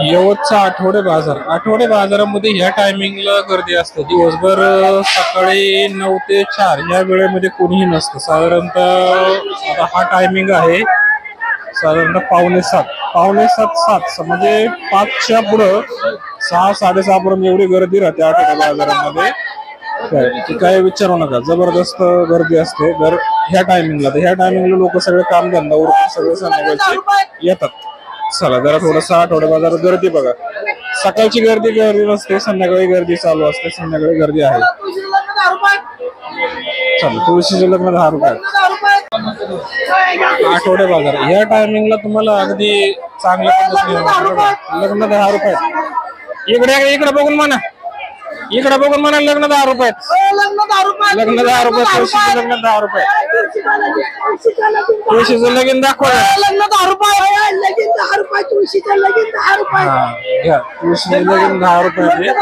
यवतचा आठवडे बाजारामध्ये ह्या टायमिंगला गर्दी असते दिवसभर. सकाळी 9 ते 4 या वेळेमध्ये कोणीही नसतं. साधारणतः आता हा टायमिंग आहे साधारणतः पावणे सात म्हणजे 5च्या पुढं 6 साडेसहा पर्यंत एवढी गर्दी राहते आठवडे बाजारामध्ये. काय विचारू नका, जबरदस्त गर्दी असते दर ह्या टायमिंगला. तर ह्या टायमिंगला लोक सगळे कामधंदा उरकून सगळे संध्याकाळचे येतात. चला जरा थोडंसं आठवडे बाजारात गर्दी बघा. सकाळची गर्दी नसते, संध्याकाळी गर्दी चालू असते. संध्याकाळी गर्दी आहे. चला तुळशीचे लग्न 10 रुपये. आठवडे बाजार ह्या टायमिंगला तुम्हाला अगदी चांगल्या पद्धतीने लग्न 10 रुपये. इकडे बघून म्हणा, लग्न 10 रुपये. लग्न 10 रुपये. तुळशीचं लग्न 10 रुपये. तुळशीचं लगीन दाखवा. लग्न 10 रुपये. लगीन 10 रुपये. तुळशीचं लगीन 10 रुपये. घ्या तुळशीचं लगीन 10 रुपये.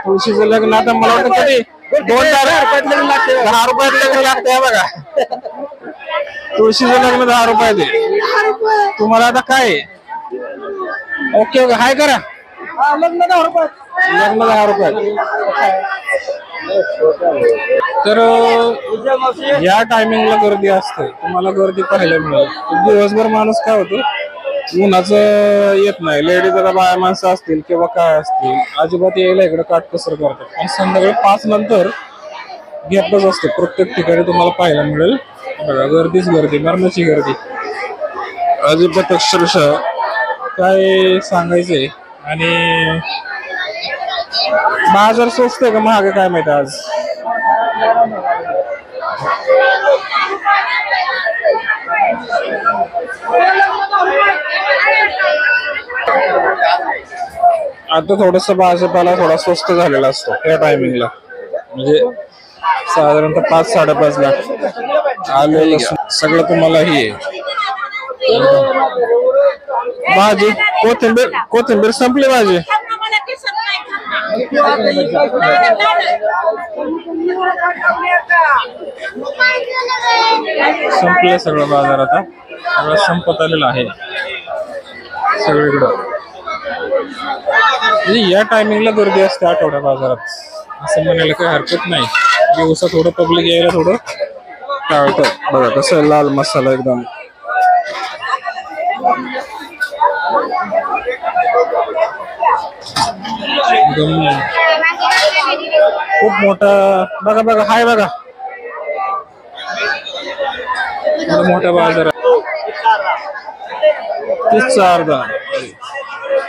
तुळशीचं लग्न आता मला वाटतं कधी 2000 रुपयात लग्न लागते. 10 रुपयात लग्न लागते बघा. तुळशीचं लग्न 10 रुपये. तुम्हाला आता काय ओके हाय करा. लग्न 10 रुपये. लग्न 10 रुपये. तर या टायमिंगला गर्दी असते. तुम्हाला गर्दी पाहायला मिळेल. दिवसभर माणूस काय होतो उन्हाचं येत नाही. लेडीज आता बाया माणसं असतील किंवा काय असतील अजिबात यायला इकडे काटकसर करतात. पण संध्याकाळी 5 नंतर घेतच असते. प्रत्येक ठिकाणी तुम्हाला पाहायला मिळेल बघा गर्दीच गर्दी, मरणाची गर्दी अजिबात. अक्षरशः काय सांगायचंय. आणि बाजार स्वस्त आहे का महाग काय माहिती आज. आता थोडस भाजीपाला थोडा स्वस्त झालेला असतो या टायमिंगला. म्हणजे साधारणतः 5-5.5 लाख आलेलं सगळं तुम्हाला ही आहे. भाजी कोथिंबीर संपली भाजी. संपलं सगळं बाजार आता. सगळं संपत आलेलं आहे सगळीकडं. या टायमिंगला गर्दी असते आठवड्या बाजारात असं म्हणायला काही हरकत नाही. दिवसा थोडं पब्लिक यायला थोडं टाळतं. बघा कसं लाल मसाला एकदम खूप मोठा. बघा हाय बघा मोठ्या बाजारात 30चा अर्धा.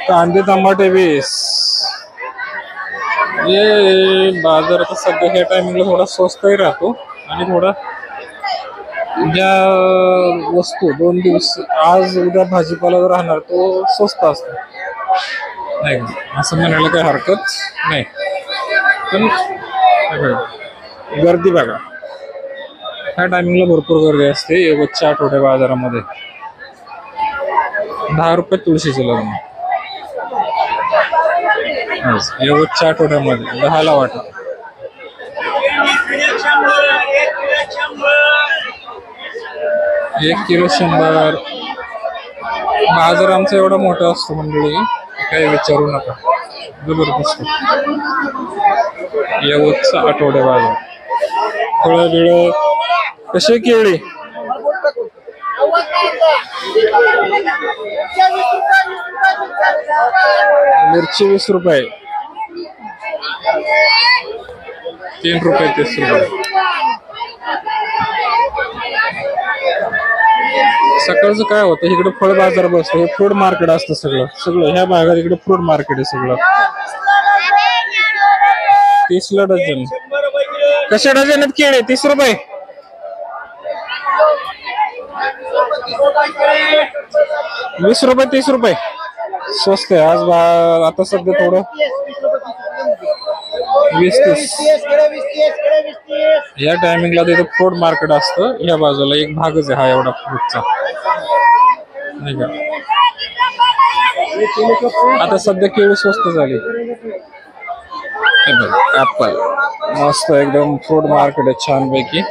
कांदे टमाटे 20. हे बाजार आता सध्या ह्या टायमिंगला थोडा स्वस्तही राहतो. आणि थोडा ज्या वस्तू 2 दिवस आज उद्या भाजीपाला राहणार तो स्वस्त असतो नाही असं म्हणायला काही हरकत नाही. पण गर्दी बघा ह्या टायमिंगला भरपूर गर्दी असते. यवतच्या आठवड्या बाजारामध्ये 10 रुपये तुळशीचं लग्न. यवतच्या आठवड्यामध्ये 10ला वाटा. एक किलो 100. बाजार आमचा एवढा मोठा असतो मंडळी काही विचारू नका. जबरदस्त यवतचा आठवड्या बाजार. फळं बिळं कसे केळी मिरची 20 रुपये. 3 रुपये 30 रुपये. सकाळचं काय होतं इकडे फळ बाजार बसतो. हे फ्रूट मार्केट असतं सगळं ह्या भागात. इकडे फ्रूट मार्केट आहे सगळं. 30ला डझन. कशा डझन आहेत केळे? 30 रुपये. 20 रुपये 30 रुपये स्वस्त आहे आज. आता सध्या थोडं 20-30 या टायमिंगला तिथं फ्रूट मार्केट असतं. या बाजूला एक भागच आहे हा एवढा फ्रूटचा नाही का. आता सध्या केळी स्वस्त झाली. ऍपल मस्त एकदम फ्रूट मार्केट आहे छान पैकी.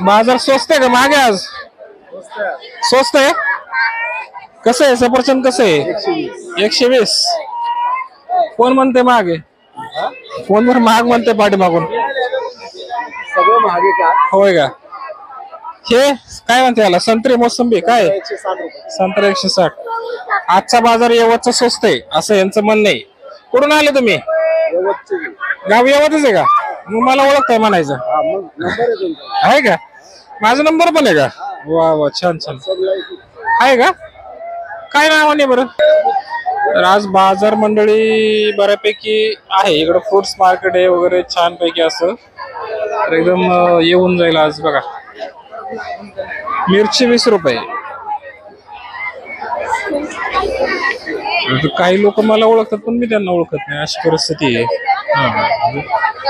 बाजार स्वस्त आहे का मागे आज? स्वस्त आहे. कसं आहे सफरचंद कसं आहे? 120. कोण म्हणते मागे? कोण बरं महाग म्हणते पाठीमागून? सगळं महागे का? होय का? हे काय म्हणते याला? संत्री मोसंबी काय? 160 रुपये. संत्रा 160. आजचा बाजार यवतचा स्वस्त आहे असं यांचं म्हणणं आहे. कुठून आले तुम्ही? गाव यवतच आहे का? मग मला ओळखताय म्हणायचं आहे का? माझा नंबर पण आहे का? वा वा छान छान आहे का? काय नावाने बरं? तर आज बाजार मंडळी बऱ्यापैकी आहे इकडं. फ्रुट्स मार्केट आहे वगैरे छान पैकी असं. तर एकदम येऊन जाईल आज बघा. मिरची 20 रुपये. काही लोक मला ओळखतात पण मी त्यांना ओळखत नाही अशी परिस्थिती आहे.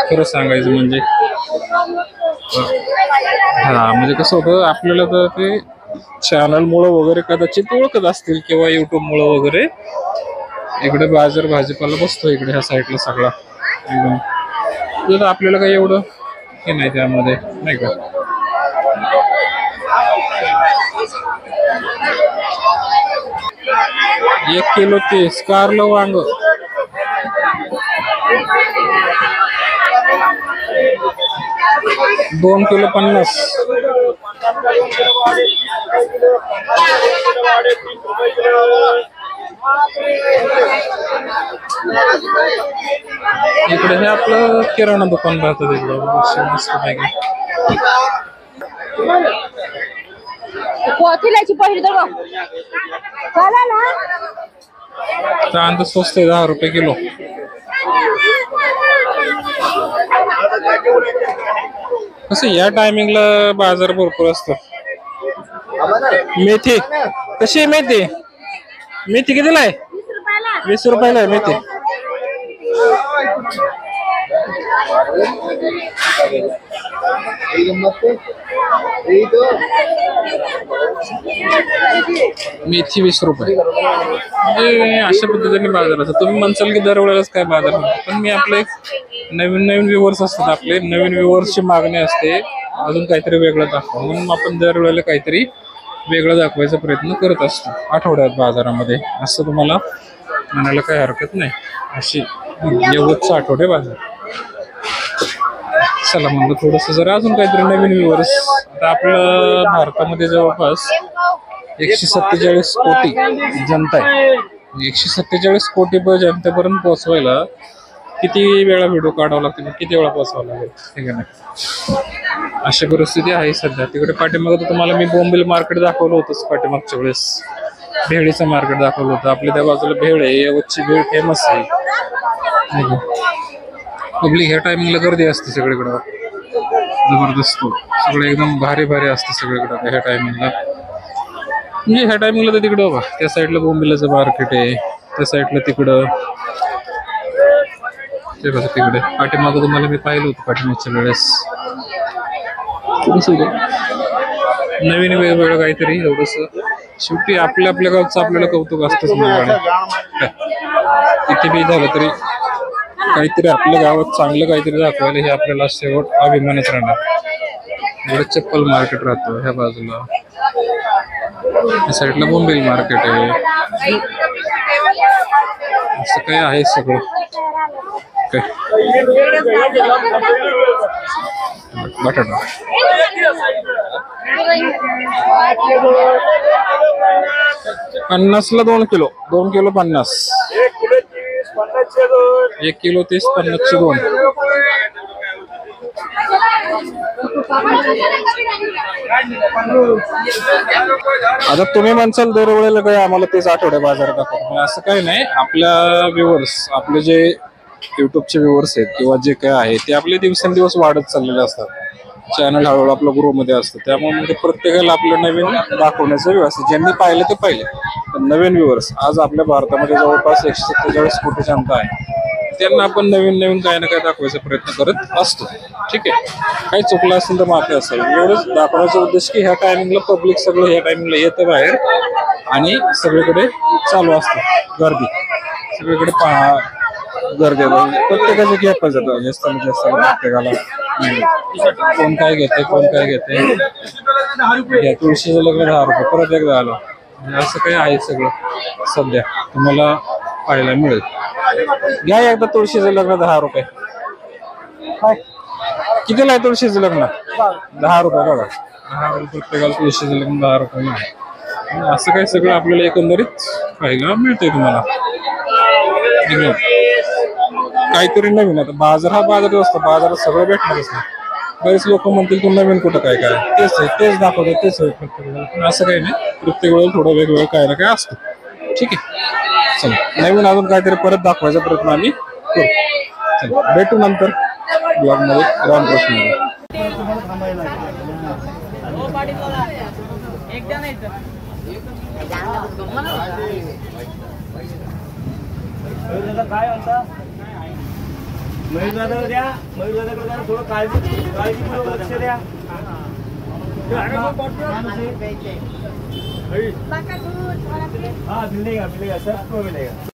खरं सांगायचं म्हणजे म्हणजे कसं होतं आपल्याला तर ते चॅनल मुळे वगैरे कदाचित ओळखत असतील किंवा युट्यूब मुळे वगैरे. इकडे बाजार भाजीपाला बसतो इकडे ह्या साईडला सगळा एकदम. आपल्याला काही एवढं हे नाही त्यामध्ये नाही का. एक किलो 30. कारलं वांग 2 किलो 50. इकडे हे आपलं किराणा दुकान राहतं तिकडं मस्त पैकी. कांदा स्वस्त आहे 10 रुपये किलो. कसं या टायमिंगला बाजार भरपूर असतो. मेथी कशी आहे? मेथी मेथी कितीला आहे? 20 रुपयाला आहे मेथी. मेथी 20 रुपये. म्हणजे अशा पद्धतीने बाजार असतो. तुम्ही म्हणसाल की दरवेळेलाच काय बाजार होतो पण मी आपले नवीन नवीन व्ह्यूअर्स असतात. आपले नवीन व्ह्यूअर्सची मागणी असते अजून काहीतरी वेगळं दाखवा म्हणून आपण दरवेळेला काहीतरी वेगळं दाखवायचा प्रयत्न करत असतो आठवड्यात बाजारामध्ये. असं तुम्हाला म्हणायला काही हरकत नाही. अशी यवतचा आठवडे बाजार. चला म्हणलं थोडस जरा अजून काहीतरी नवीन व्ह्यूअर्स. आता आपलं भारतामध्ये जवळपास 147 कोटी जनता आहे. 147 कोटी जनतेपर्यंत पोहोचवायला किती वेळा व्हिडिओ काढावा लागतो, किती वेळा पोहोचावं लागेल ठीक आहे ना. अशी परिस्थिती आहे सध्या. तिकडे पाठीमागं तुम्हाला मी बोंबील मार्केट दाखवलं होतंच पाठीमागच्या वेळेस. भेळीचं मार्केट दाखवलं होतं. आपल्या त्या बाजूला भेळ आहे. यवतची भेळ फेमस आहे. पब्लिक ह्या टायमिंगला गर्दी असते सगळीकडं जबरदस्त. सगळं एकदम भारी भारी असतं सगळीकडं ह्या टायमिंगला. म्हणजे ह्या टायमिंगला तर तिकडं बघा त्या साईडला बोंबिलाचं मार्केट आहे. त्या साईडला तिकडं ते बघा तिकडे पाठीमागं तुम्हाला मी पाहिलं होतं पाठीमागच्या वेळेस. नवीन वेगवेगळं काहीतरी एवढंस. शेवटी आपल्या आपल्या गावचं आपल्याला कौतुक असतंच म्हणजे किती बी झालं तरी काहीतरी आपल्या गावात चांगलं काहीतरी दाखवायला हे आपल्याला शेवट अभिमानच राहणार. एवढं चप्पल मार्केट राहतं ह्या बाजूला. या साईडला बोंबील मार्केट आहे. असं काय आहे सगळं काय. बटाटा 50ला 2 किलो. 2 किलो 50. 1 किलो 30 50चे 2. आता तुम्ही म्हणसाल दरवेळेला काय आम्हाला तेच आठवड्या बाजार दाखवतो. असं काही नाही. आपल्या व्ह्यूअर्स आपले जे युट्यूबचे व्ह्यूअर्स आहेत किंवा जे काय आहे ते आपले दिवसेंदिवस वाढत चाललेले असतात. चॅनल हळूहळू आपल्या ग्रोमध्ये असतं. त्यामुळे म्हणजे प्रत्येकाला आपलं नवीन दाखवण्याचं व्यवस्थित ज्यांनी पाहिलं ते पाहिले. पण नवीन व्ह्यूअर्स आज आपल्या भारतामध्ये जवळपास 147 कोटी जनता आहे. त्यांना आपण नवीन नवीन काही ना काही दाखवायचा प्रयत्न करत असतो. ठीक आहे. काही चुकलं असेल तर माफी असेल. एवढंच दाखवण्याचा उद्देश की ह्या टायमिंगला पब्लिक सगळं ह्या टायमिंगला येतं बाहेर आणि सगळीकडे चालू असतं गर्दी. सगळीकडे गर्दी प्रत्येकाचं घ्यायला जातं जास्त जास्त प्रत्येकाला कोण काय घेते कोण काय घेते. घ्या, तुळशीचं लग्न 10 रुपये. परत एकदा आलो. असं काही आहे सगळं सध्या तुम्हाला पाहायला मिळेल. घ्या एकदा तुळशीचं लग्न 10 रुपये. कितीला आहे तुळशीचं लग्न? 10 रुपये बघा. 10 रुपये प्रत्येकाला तुळशीचं लग्न 10 रुपये आहे. असं काही सगळं आपल्याला एकंदरीत पाहायला मिळतंय तुम्हाला. काहीतरी नवीन. आता बाजार हा बाजार असतो, बाजारात सगळं भेटणारच नाही. बरेच लोक म्हणतील तू नवीन कुठं काय काय तेच आहे, तेच दाखवतो, तेच आहे प्रत्येक वेळेला. पण असं काही नाही, प्रत्येक वेळेला थोडं वेगवेगळं काय ना काय असतं. ठीक आहे, चला नवीन अजून काहीतरी परत दाखवायचा प्रयत्न आम्ही करू. चला भेटू नंतर ब्लॉगमध्ये. रामकृष्ण. काय म्हणता मयूर दादा द्या. मयूर दादाकडे थोडं काळजीपूर्वक लक्ष द्या. हाँ मिलेगा मिलेगा, सब को मिलेगा.